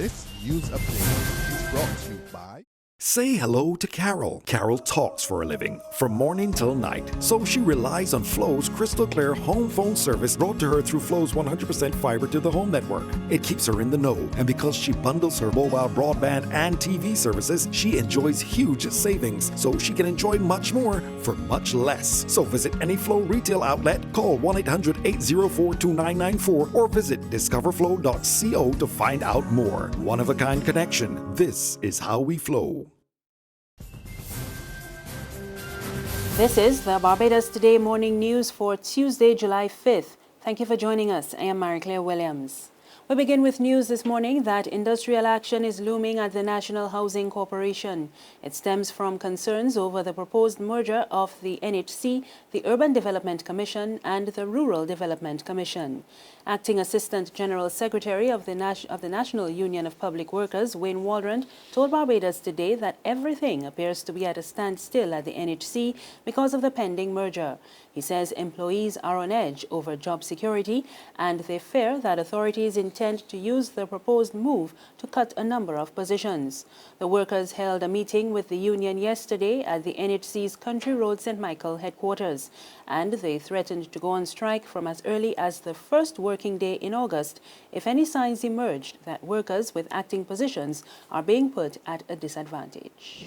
This news update is brought to you by... Say hello to Carol. Carol talks for a living, from morning till night. So she relies on Flo's crystal clear home phone service brought to her through Flo's 100% fiber to the home network. It keeps her in the know, and because she bundles her mobile broadband and TV services, she enjoys huge savings, so she can enjoy much more for much less. So visit any Flo retail outlet, call 1-800-804-2994, or visit discoverflow.co to find out more. One-of-a-kind connection. This is how we flow. This is the Barbados Today morning news for Tuesday, July 5th. Thank you for joining us. I am Marie-Claire Williams. We begin with news this morning that industrial action is looming at the National Housing Corporation. It stems from concerns over the proposed merger of the NHC, the Urban Development Commission, and the Rural Development Commission. Acting Assistant General Secretary of the National Union of Public Workers, Wayne Waldron, told Barbados Today that everything appears to be at a standstill at the NHC because of the pending merger. He says employees are on edge over job security, and they fear that authorities intend to use the proposed move to cut a number of positions. The workers held a meeting with the union yesterday at the NHC's Country Road St. Michael headquarters, and they threatened to go on strike from as early as the first working day in August if any signs emerged that workers with acting positions are being put at a disadvantage.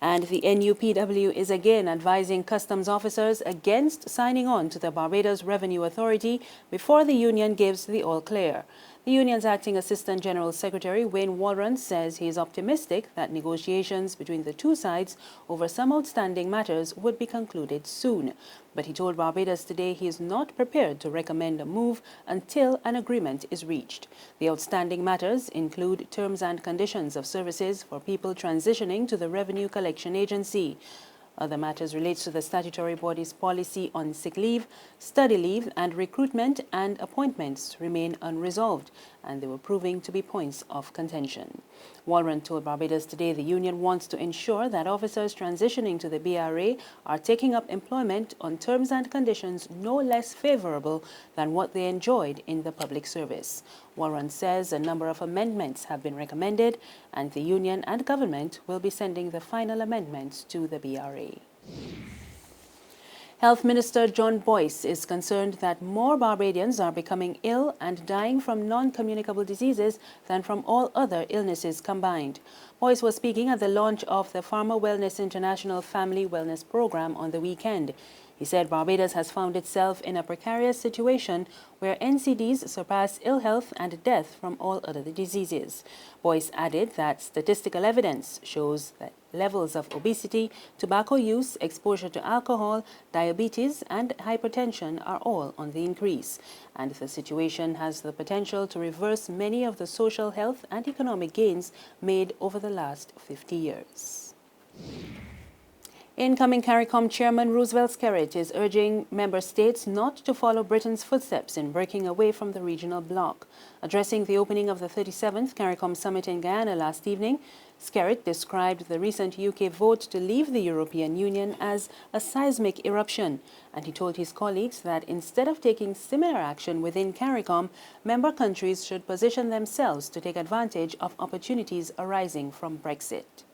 And the NUPW is again advising customs officers against signing on to the Barbados Revenue Authority before the union gives the all-clear. The union's acting Assistant General Secretary, Wayne Waldron, says he is optimistic that negotiations between the two sides over some outstanding matters would be concluded soon. But he told Barbados Today he is not prepared to recommend a move until an agreement is reached. The outstanding matters include terms and conditions of services for people transitioning to the Revenue Collection Agency. Other matters relates to the statutory body's policy on sick leave, study leave, and recruitment and appointments remain unresolved, and they were proving to be points of contention. Waldron told Barbados Today the union wants to ensure that officers transitioning to the BRA are taking up employment on terms and conditions no less favorable than what they enjoyed in the public service. Waldron says a number of amendments have been recommended, and the union and government will be sending the final amendments to the BRA. Health Minister John Boyce is concerned that more Barbadians are becoming ill and dying from non-communicable diseases than from all other illnesses combined. Boyce was speaking at the launch of the Farmer Wellness International Family Wellness Program on the weekend. He said Barbados has found itself in a precarious situation where NCDs surpass ill health and death from all other diseases. Boyce added that statistical evidence shows that levels of obesity, tobacco use, exposure to alcohol, diabetes, and hypertension are all on the increase, and the situation has the potential to reverse many of the social health and economic gains made over the last 50 years. Incoming CARICOM Chairman Roosevelt Skerritt is urging member states not to follow Britain's footsteps in breaking away from the regional bloc. Addressing the opening of the 37th CARICOM Summit in Guyana last evening, Skerritt described the recent UK vote to leave the European Union as a seismic eruption, and he told his colleagues that instead of taking similar action within CARICOM, member countries should position themselves to take advantage of opportunities arising from Brexit.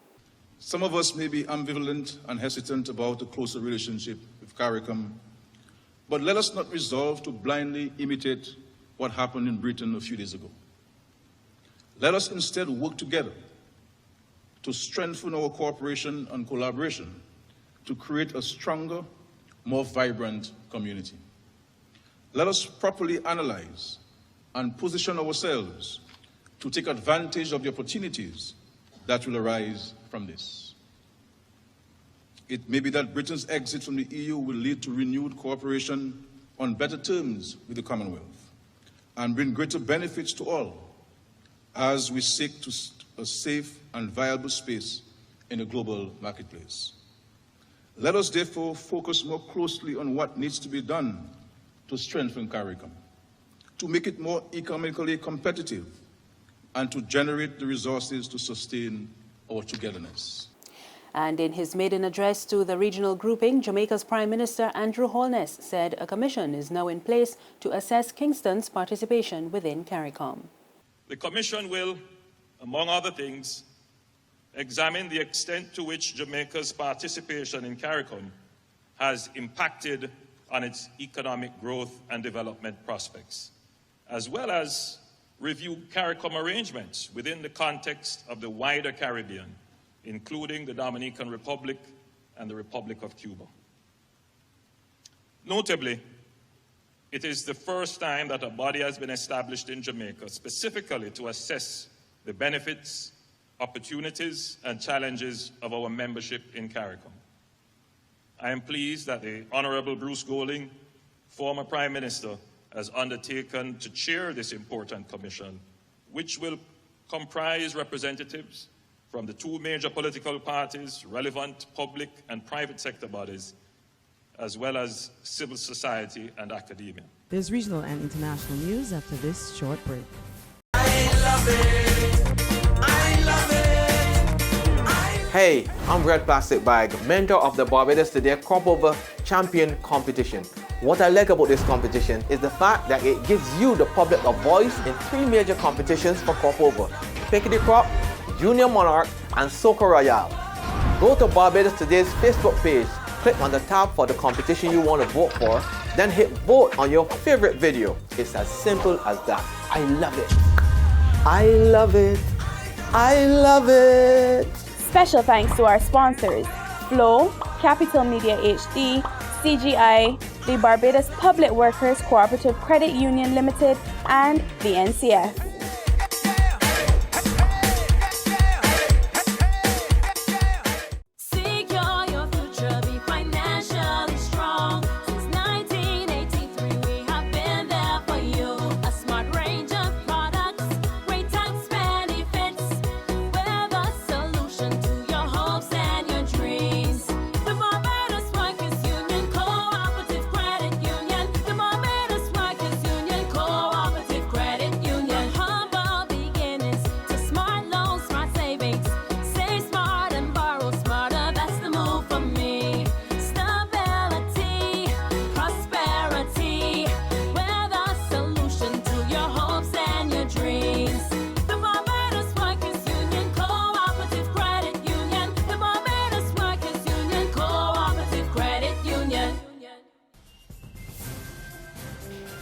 Some of us may be ambivalent and hesitant about a closer relationship with CARICOM, but let us not resolve to blindly imitate what happened in Britain a few days ago. Let us instead work together to strengthen our cooperation and collaboration to create a stronger, more vibrant community. Let us properly analyze and position ourselves to take advantage of the opportunities that will arise from this. It may be that Britain's exit from the EU will lead to renewed cooperation on better terms with the Commonwealth and bring greater benefits to all as we seek a safe and viable space in a global marketplace. Let us therefore focus more closely on what needs to be done to strengthen CARICOM, to make it more economically competitive, and to generate the resources to sustain our togetherness. And in his maiden address to the regional grouping, Jamaica's Prime Minister Andrew Holness said a commission is now in place to assess Kingston's participation within CARICOM. The Commission will, among other things, examine the extent to which Jamaica's participation in CARICOM has impacted on its economic growth and development prospects, as well as review CARICOM arrangements within the context of the wider Caribbean, including the Dominican Republic and the Republic of Cuba. Notably, it is the first time that a body has been established in Jamaica specifically to assess the benefits, opportunities, and challenges of our membership in CARICOM. I am pleased that the Honorable Bruce Golding, former Prime Minister, has undertaken to chair this important commission, which will comprise representatives from the two major political parties, relevant public and private sector bodies, as well as civil society and academia. There's regional and international news after this short break. Hey, I'm Red Plastic Bag, mentor of the Barbados TODAY Crop Over Champion competition. What I like about this competition is the fact that it gives you, the public, a voice in 3 major competitions for crop over: Pickety Crop, Junior Monarch, and Soca Royale. Go to Barbados TODAY's Facebook page, click on the tab for the competition you want to vote for, then hit vote on your favorite video. It's as simple as that. I love it. I love it. I love it. Special thanks to our sponsors: Flow, Capital Media HD, CGI, the Barbados Public Workers Cooperative Credit Union Limited, and the NCF.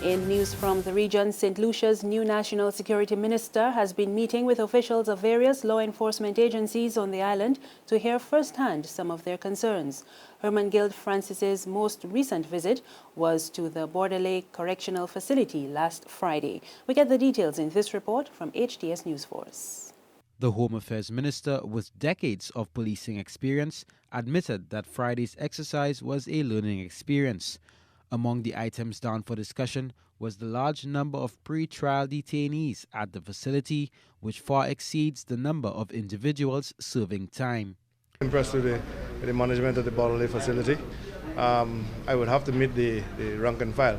In news from the region, St. Lucia's new National Security Minister has been meeting with officials of various law enforcement agencies on the island to hear firsthand some of their concerns. Herman Guild Francis's most recent visit was to the Border Lake Correctional Facility last Friday. We get the details in this report from HTS News Force. The Home Affairs Minister, with decades of policing experience, admitted that Friday's exercise was a learning experience. Among the items down for discussion was the large number of pre-trial detainees at the facility, which far exceeds the number of individuals serving time. Impressed with the management of the Border Lake facility. I would have to meet the rank and file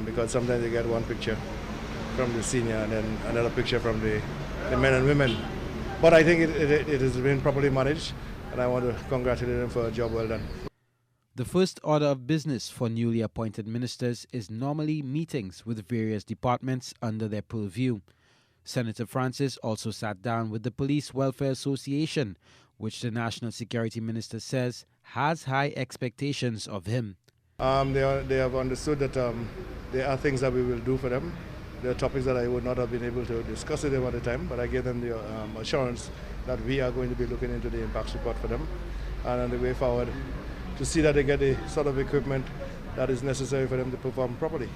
because sometimes you get one picture from the senior and then another picture from the men and women. But I think it has been properly managed, and I want to congratulate them for a job well done. The first order of business for newly appointed ministers is normally meetings with various departments under their purview. Senator Francis also sat down with the Police Welfare Association, which the National Security Minister says has high expectations of him. They have understood that there are things that we will do for them. There are topics that I would not have been able to discuss with them at the time, but I gave them the assurance that we are going to be looking into the impacts report for them and on the way forward to see that they get the sort of equipment that is necessary for them to perform properly.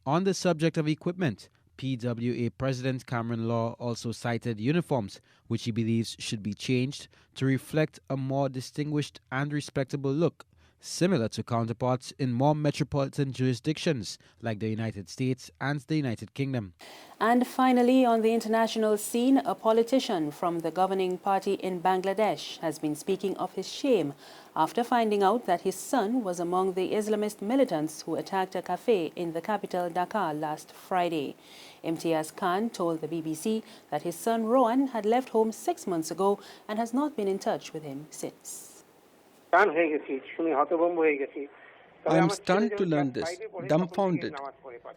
On the subject of equipment, PWA President Cameron Law also cited uniforms, which he believes should be changed to reflect a more distinguished and respectable look, similar to counterparts in more metropolitan jurisdictions like the United States and the United Kingdom. And finally, on the international scene, a politician from the governing party in Bangladesh has been speaking of his shame after finding out that his son was among the Islamist militants who attacked a cafe in the capital Dhaka last Friday. Imtiaz Khan told the BBC that his son Rohan had left home 6 months ago and has not been in touch with him since. I am stunned to learn this, dumbfounded.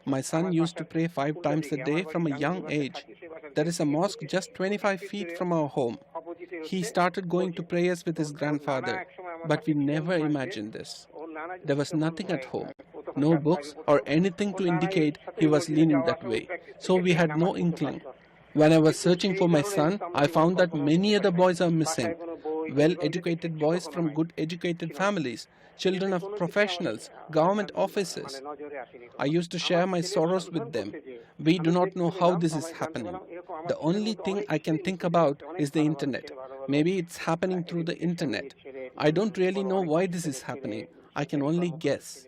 My son used to pray 5 times a day from a young age. There is a mosque just 25 feet from our home. He started going to prayers with his grandfather, but we never imagined this. There was nothing at home, no books or anything to indicate he was leaning that way, so we had no inkling. When I was searching for my son, I found that many other boys are missing. Well-educated boys from good educated families, children of professionals, government officers. I used to share my sorrows with them. We do not know how this is happening. The only thing I can think about is the internet. Maybe it's happening through the internet. I don't really know why this is happening. I can only guess.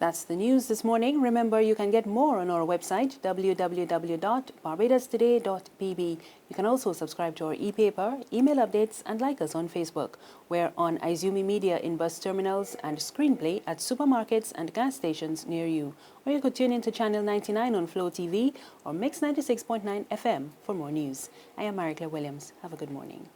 That's the news this morning. Remember, you can get more on our website, www.barbadostoday.pb. You can also subscribe to our e-paper, email updates, and like us on Facebook. We're on Izumi Media in bus terminals and Screenplay at supermarkets and gas stations near you. Or you could tune into Channel 99 on Flow TV or Mix 96.9 FM for more news. I am Marie Claire Williams. Have a good morning.